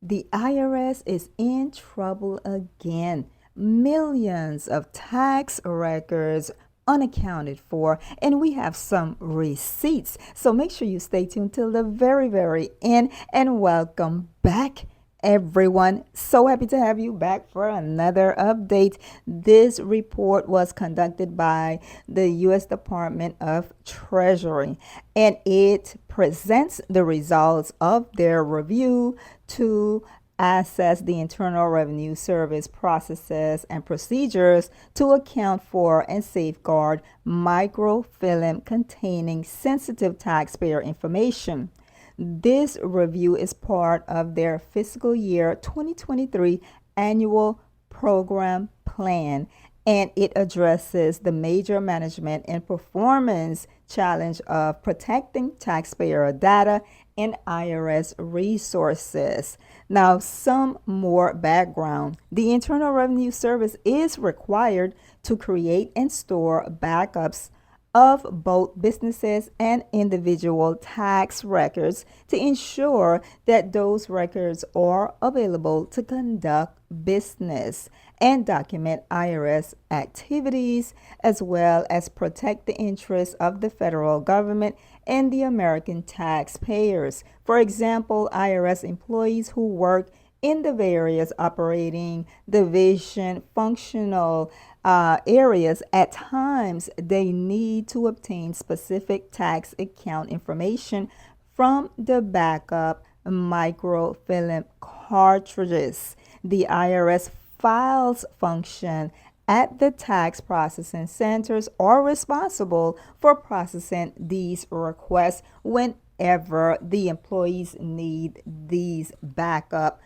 The IRS is in trouble again. Millions of tax records unaccounted for, and we have some receipts. So make sure you stay tuned till the very end, and welcome back, everyone. So happy to have you back for another update. This report was conducted by the U.S. Department of Treasury, and it presents the results of their review to assess the Internal Revenue Service processes and procedures to account for and safeguard microfilm containing sensitive taxpayer information. This review is part of their fiscal year 2023 annual program plan, and it addresses the major management and performance challenge of protecting taxpayer data and IRS resources. Now, some more background. The Internal Revenue Service is required to create and store backups of both businesses and individual tax records to ensure that those records are available to conduct business and document IRS activities, as well as protect the interests of the federal government and the American taxpayers. For example, IRS employees who work in the various operating division functional areas, at times they need to obtain specific tax account information from the backup microfilm cartridges. The IRS files function at the tax processing centers are responsible for processing these requests whenever the employees need these backup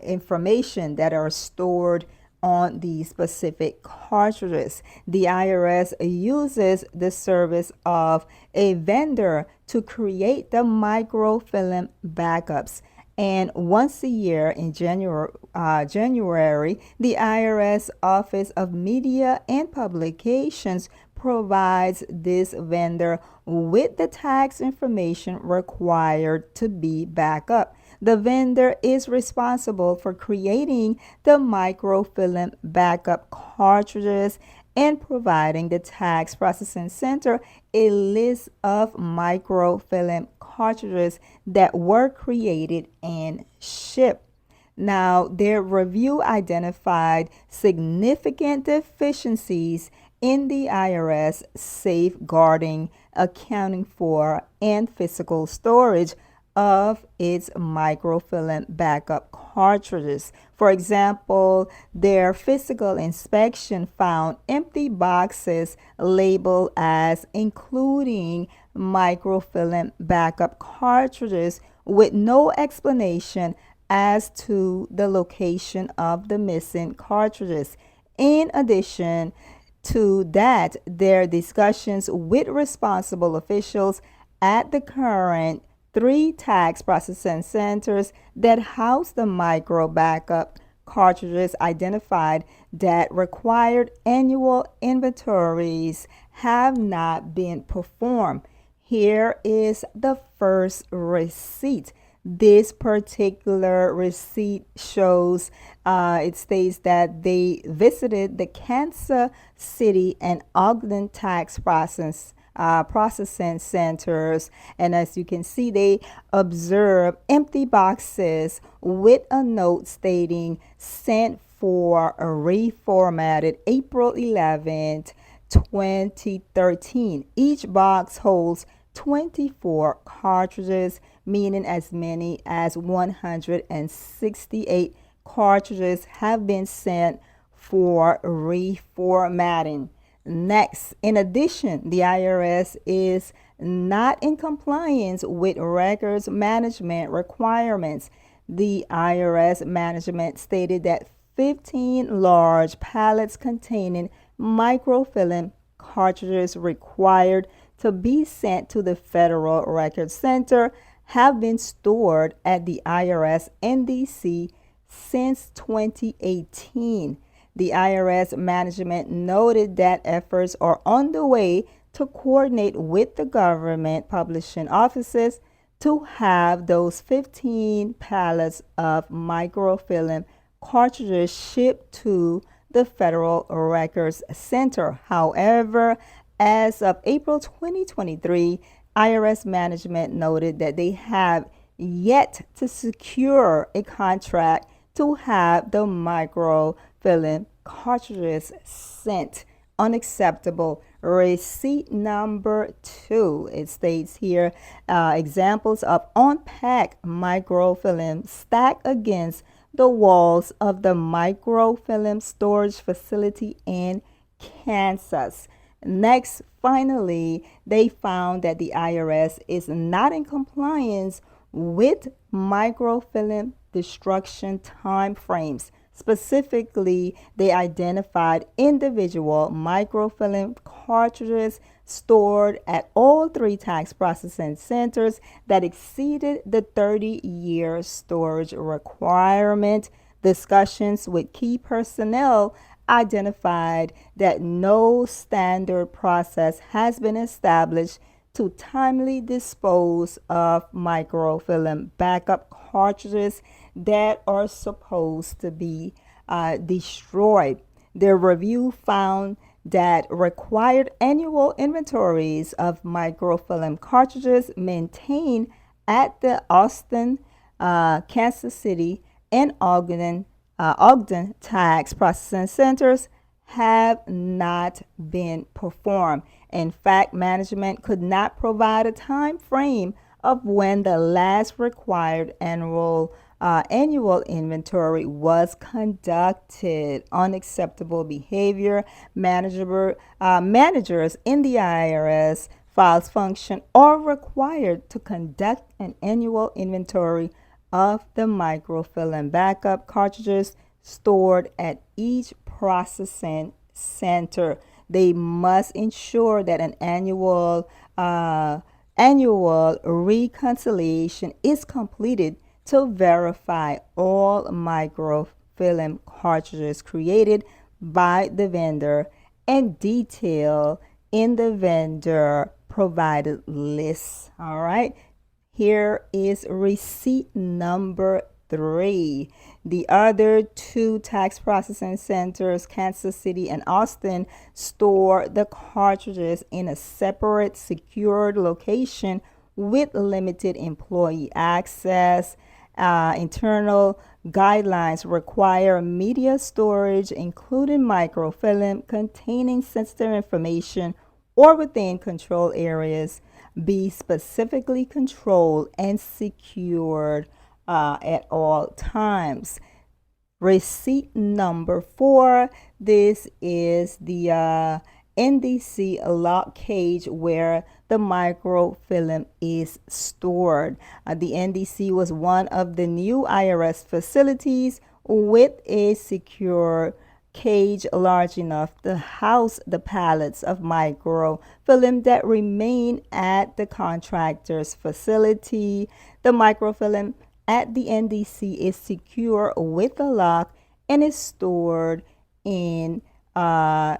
information that are stored on the specific cartridges. The IRS uses the service of a vendor to create the microfilm backups. And once a year in January, the IRS Office of Media and Publications provides this vendor with the tax information required to be backed up. The vendor is responsible for creating the microfilm backup cartridges and providing the tax processing center a list of microfilm cartridges that were created and shipped. Now, their review identified significant deficiencies in the IRS safeguarding, accounting for, and physical storage of its microfilm backup cartridges. For example, their physical inspection found empty boxes labeled as including microfilm backup cartridges with no explanation as to the location of the missing cartridges. In addition to that, their discussions with responsible officials at the current 3 tax processing centers that house the micro backup cartridges identified that required annual inventories have not been performed. Here is the first receipt. This particular receipt shows, it states that they visited the Kansas City and Ogden tax processing centers, and as you can see, they observe empty boxes with a note stating sent for reformatted April 11th, 2013. Each box holds 24 cartridges, meaning as many as 168 cartridges have been sent for reformatting. Next, in addition, the IRS is not in compliance with records management requirements. The IRS management stated that 15 large pallets containing microfilm cartridges required to be sent to the Federal Record Center have been stored at the IRS NDC since 2018. The IRS management noted that efforts are underway to coordinate with the government publishing offices to have those 15 pallets of microfilm cartridges shipped to the Federal Records Center. However, as of April 2023, IRS management noted that they have yet to secure a contract to have the microfilm cartridges sent. Unacceptable. Receipt number 2. It states here examples of unpacked microfilm stacked against the walls of the microfilm storage facility in Kansas. Next, finally, they found that the IRS is not in compliance with microfilm destruction time frames. Specifically, they identified individual microfilm cartridges stored at all 3 tax processing centers that exceeded the 30-year storage requirement. Discussions with key personnel identified that no standard process has been established to timely dispose of microfilm backup cartridges that are supposed to be destroyed. Their review found that required annual inventories of microfilm cartridges maintained at the Austin, Kansas City, and Ogden tax processing centers have not been performed. In fact, management could not provide a time frame of when the last required annual inventory was conducted. Unacceptable behavior. Managers in the IRS files function are required to conduct an annual inventory of the microfilm backup cartridges stored at each processing center. They must ensure that an annual reconciliation is completed to verify all microfilm cartridges created by the vendor and detail in the vendor provided list. All right. Here is receipt number 3. The other 2 tax processing centers, Kansas City and Austin, store the cartridges in a separate secured location with limited employee access. Internal guidelines require media storage, including microfilm containing sensitive information or within control areas, be specifically controlled and secured at all times. Receipt number 4. This is the NDC lock cage where the microfilm is stored. The NDC was one of the new IRS facilities with a secure cage large enough to house the pallets of microfilm that remain at the contractor's facility. The microfilm at the NDC is secure with a lock and is stored in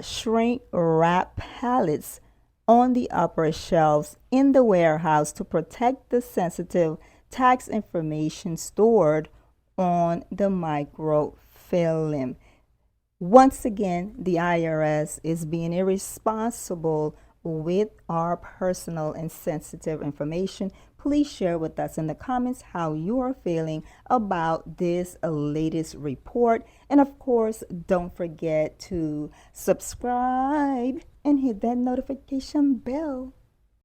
shrink wrap pallets on the upper shelves in the warehouse to protect the sensitive tax information stored on the microfilm. Once again, the IRS is being irresponsible with our personal and sensitive information. Please share with us in the comments how you are feeling about this latest report. And of course, don't forget to subscribe and hit that notification bell.